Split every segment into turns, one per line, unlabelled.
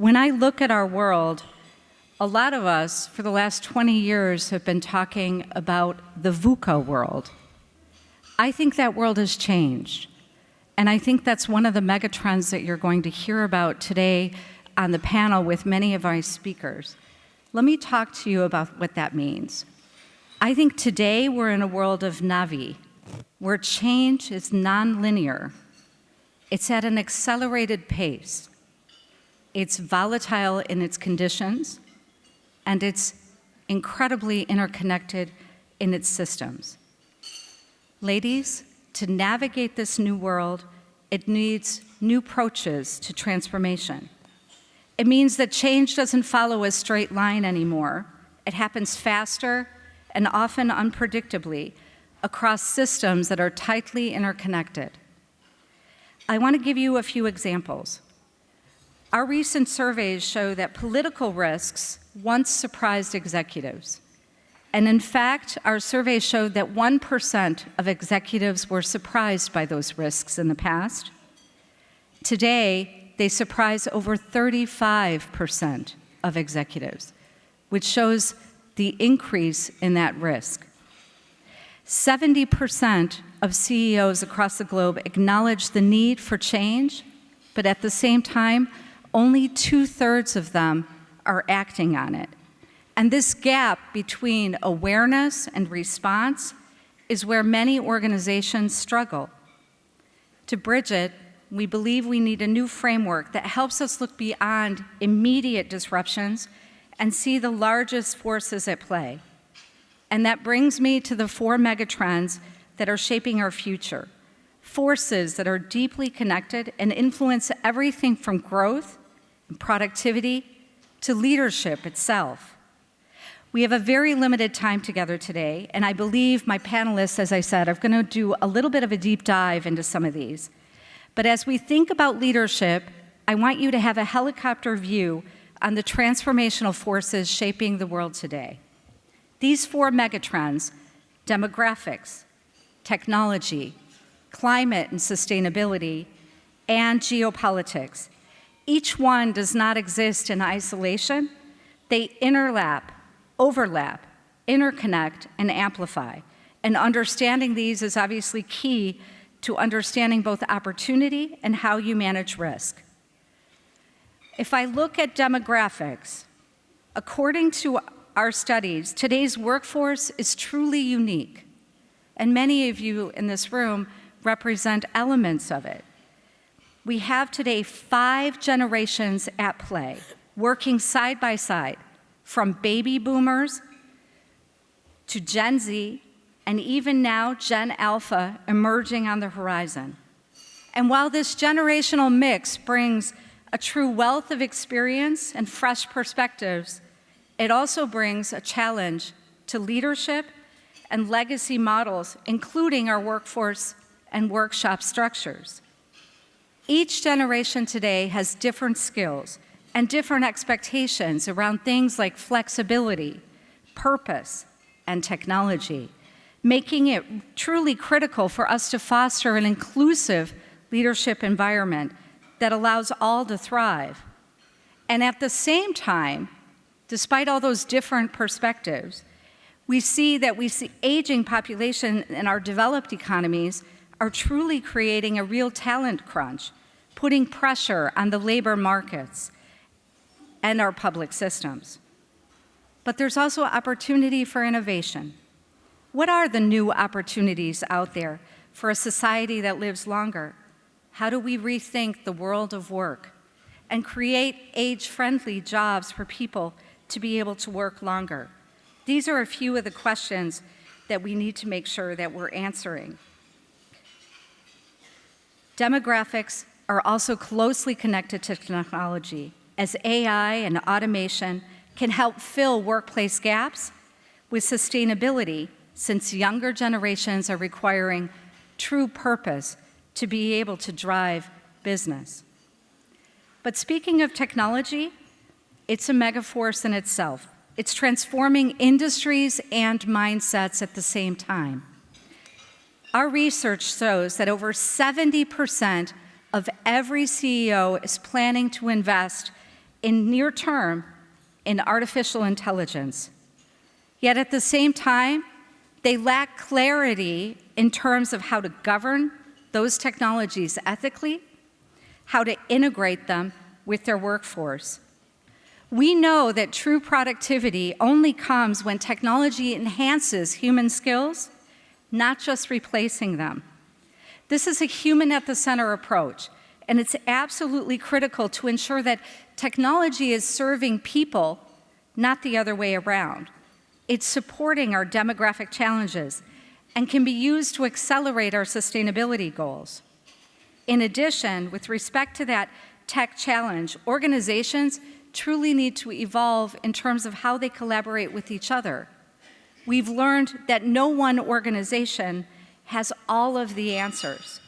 When I look at our world, a lot of us, for the last 20 years, have been talking about the VUCA world. I think that world has changed. And I think that's one of the megatrends that you're going to hear about today on the panel with many of our speakers. Let me talk to you about what that means. I think today we're in a world of Navi, where change is nonlinear. It's at an accelerated pace. It's volatile in its conditions, and it's incredibly interconnected in its systems. Ladies, to navigate this new world, it needs new approaches to transformation. It means that change doesn't follow a straight line anymore. It happens faster and often unpredictably across systems that are tightly interconnected. I want to give you a few examples. Our recent surveys show that political risks once surprised executives. And in fact, our survey showed that 1% of executives were surprised by those risks in the past. Today, they surprise over 35% of executives, which shows the increase in that risk. 70% of CEOs across the globe acknowledge the need for change, but at the same time, only 2/3 of them are acting on it. And this gap between awareness and response is where many organizations struggle. To bridge it, we believe we need a new framework that helps us look beyond immediate disruptions and see the largest forces at play. And that brings me to the 4 megatrends that are shaping our future, forces that are deeply connected and influence everything from growth and productivity to leadership itself. We have a very limited time together today, and I believe my panelists, as I said, are going to do a little bit of a deep dive into some of these. But as we think about leadership, I want you to have a helicopter view on the transformational forces shaping the world today. These 4 megatrends, demographics, technology, climate and sustainability, and geopolitics, each one does not exist in isolation. They overlap, interconnect, and amplify. And understanding these is obviously key to understanding both opportunity and how you manage risk. If I look at demographics, according to our studies, today's workforce is truly unique, and many of you in this room represent elements of it. We have today 5 generations at play, working side by side, from baby boomers to Gen Z, and even now Gen Alpha emerging on the horizon. And while this generational mix brings a true wealth of experience and fresh perspectives, it also brings a challenge to leadership and legacy models, including our workforce and workshop structures. Each generation today has different skills and different expectations around things like flexibility, purpose, and technology, making it truly critical for us to foster an inclusive leadership environment that allows all to thrive. And at the same time, despite all those different perspectives, we see aging population in our developed economies are truly creating a real talent crunch, putting pressure on the labor markets and our public systems. But there's also opportunity for innovation. What are the new opportunities out there for a society that lives longer? How do we rethink the world of work and create age-friendly jobs for people to be able to work longer? These are a few of the questions that we need to make sure that we're answering. Demographics are also closely connected to technology, as AI and automation can help fill workplace gaps with sustainability, since younger generations are requiring true purpose to be able to drive business. But speaking of technology, it's a megaforce in itself. It's transforming industries and mindsets at the same time. Our research shows that over 70% of every CEO is planning to invest in near term in artificial intelligence. Yet at the same time, they lack clarity in terms of how to govern those technologies ethically, how to integrate them with their workforce. We know that true productivity only comes when technology enhances human skills, not just replacing them. This is a human at the center approach, and it's absolutely critical to ensure that technology is serving people, not the other way around. It's supporting our demographic challenges and can be used to accelerate our sustainability goals. In addition, with respect to that tech challenge, organizations truly need to evolve in terms of how they collaborate with each other. We've learned that no one organization has all of the answers.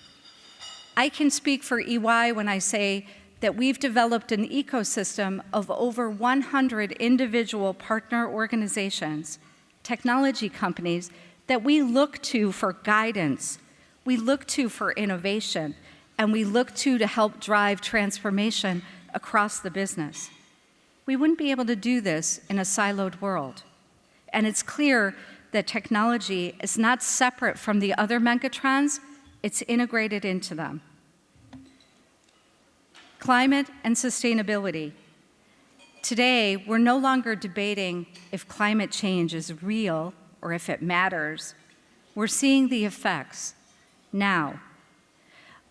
I can speak for EY when I say that we've developed an ecosystem of over 100 individual partner organizations, technology companies that we look to for guidance, we look to for innovation, and we look to help drive transformation across the business. We wouldn't be able to do this in a siloed world. And it's clear that technology is not separate from the other megatrends, it's integrated into them. Climate and sustainability. Today, we're no longer debating if climate change is real or if it matters. We're seeing the effects now.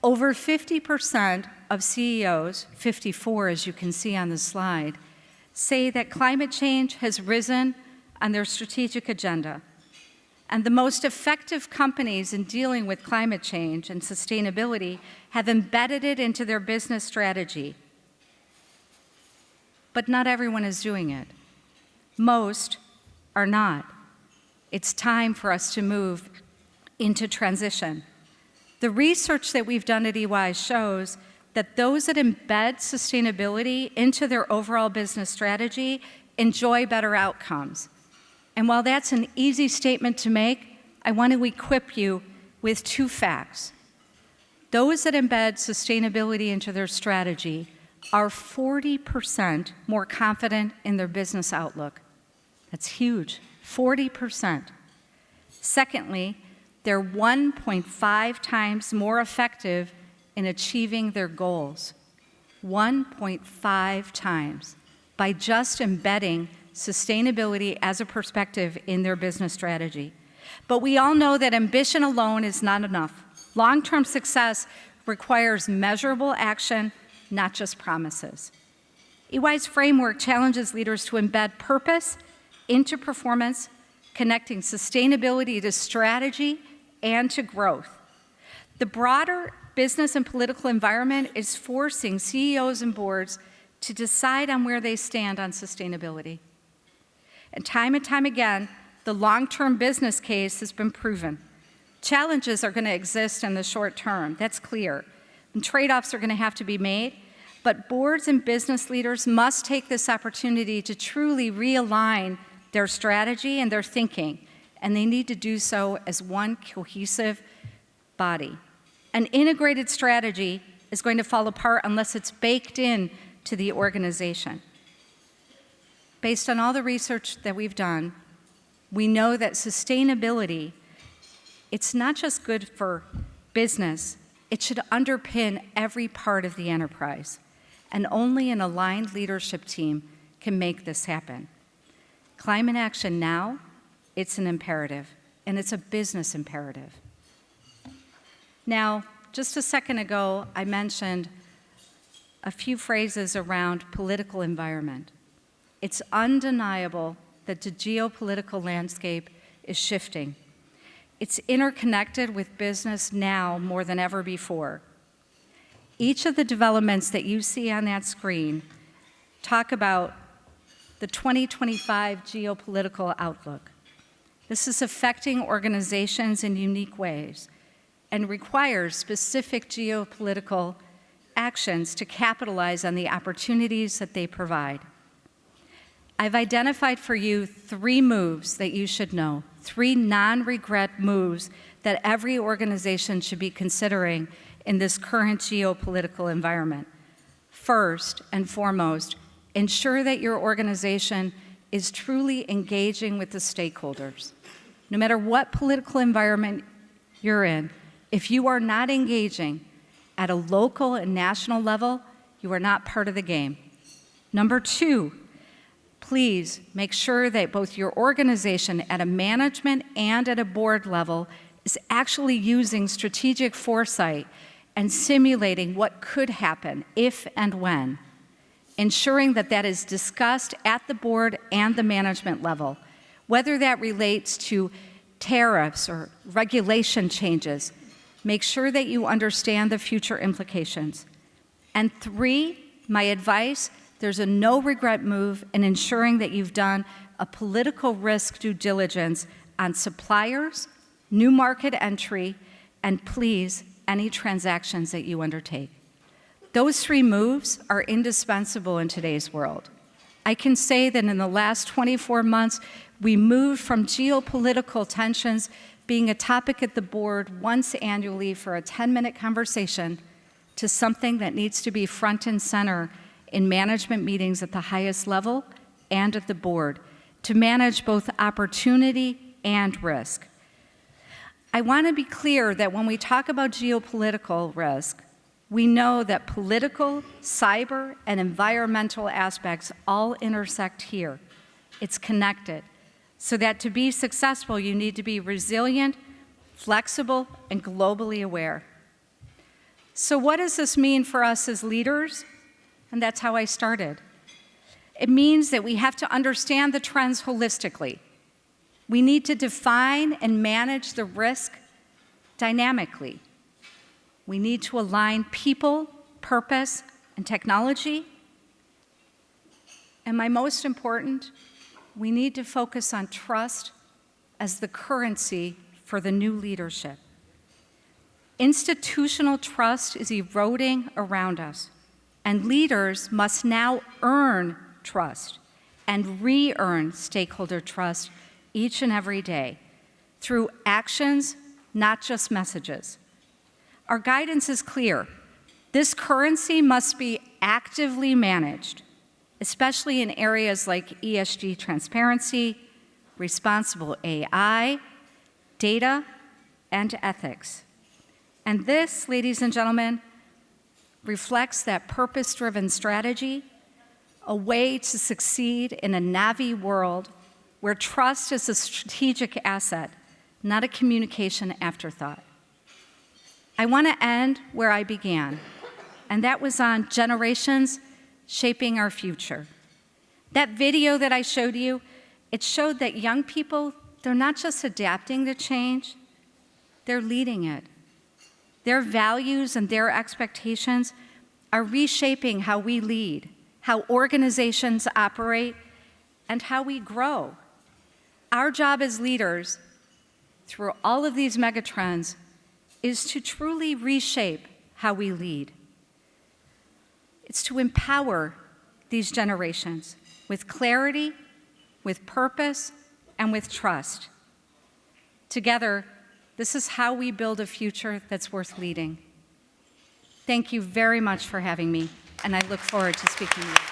Over 50% of CEOs, 54 as you can see on the slide, say that climate change has risen on their strategic agenda. And the most effective companies in dealing with climate change and sustainability have embedded it into their business strategy. But not everyone is doing it. Most are not. It's time for us to move into transition. The research that we've done at EY shows that those that embed sustainability into their overall business strategy enjoy better outcomes. And while that's an easy statement to make, I want to equip you with two facts. Those that embed sustainability into their strategy are 40% more confident in their business outlook. That's huge, 40%. Secondly, they're 1.5 times more effective in achieving their goals. 1.5 times by just embedding sustainability as a perspective in their business strategy. But we all know that ambition alone is not enough. Long-term success requires measurable action, not just promises. EY's framework challenges leaders to embed purpose into performance, connecting sustainability to strategy and to growth. The broader business and political environment is forcing CEOs and boards to decide on where they stand on sustainability. And time again, the long-term business case has been proven. Challenges are going to exist in the short term, that's clear. And trade-offs are going to have to be made, but boards and business leaders must take this opportunity to truly realign their strategy and their thinking, and they need to do so as one cohesive body. An integrated strategy is going to fall apart unless it's baked in to the organization. Based on all the research that we've done, we know that sustainability, it's not just good for business, it should underpin every part of the enterprise. And only an aligned leadership team can make this happen. Climate action now, it's an imperative, and it's a business imperative. Now, just a second ago, I mentioned a few phrases around political environment. It's undeniable that the geopolitical landscape is shifting. It's interconnected with business now more than ever before. Each of the developments that you see on that screen talk about the 2025 geopolitical outlook. This is affecting organizations in unique ways and requires specific geopolitical actions to capitalize on the opportunities that they provide. I've identified for you 3 moves that you should know, 3 non-regret moves that every organization should be considering in this current geopolitical environment. First and foremost, Ensure that your organization is truly engaging with the stakeholders. No matter what political environment you're in, if you are not engaging at a local and national level, you are not part of the game. Number 2, please make sure that both your organization at a management and at a board level is actually using strategic foresight and simulating what could happen if and when, ensuring that that is discussed at the board and the management level, whether that relates to tariffs or regulation changes. Make sure that you understand the future implications. And 3, my advice, there's a no-regret move in ensuring that you've done a political risk due diligence on suppliers, new market entry, and please, any transactions that you undertake. Those 3 moves are indispensable in today's world. I can say that in the last 24 months, we moved from geopolitical tensions being a topic at the board once annually for a 10-minute conversation to something that needs to be front and center in management meetings at the highest level and at the board to manage both opportunity and risk. I want to be clear that when we talk about geopolitical risk, we know that political, cyber, and environmental aspects all intersect here. It's connected. So that to be successful, you need to be resilient, flexible, and globally aware. So what does this mean for us as leaders? And that's how I started. It means that we have to understand the trends holistically. We need to define and manage the risk dynamically. We need to align people, purpose, and technology. And my most important, we need to focus on trust as the currency for the new leadership. Institutional trust is eroding around us, and leaders must now earn trust and re-earn stakeholder trust each and every day through actions, not just messages. Our guidance is clear. This currency must be actively managed, especially in areas like ESG transparency, responsible AI, data, and ethics. And this, ladies and gentlemen, reflects that purpose-driven strategy, a way to succeed in a Navi world where trust is a strategic asset, not a communication afterthought. I want to end where I began, and that was on generations shaping our future. That video that I showed you, it showed that young people, they're not just adapting to change, they're leading it. Their values and their expectations are reshaping how we lead, how organizations operate, and how we grow. Our job as leaders, through all of these megatrends, is to truly reshape how we lead. It's to empower these generations with clarity, with purpose, and with trust. Together, this is how we build a future that's worth leading. Thank you very much for having me, and I look forward to speaking with you.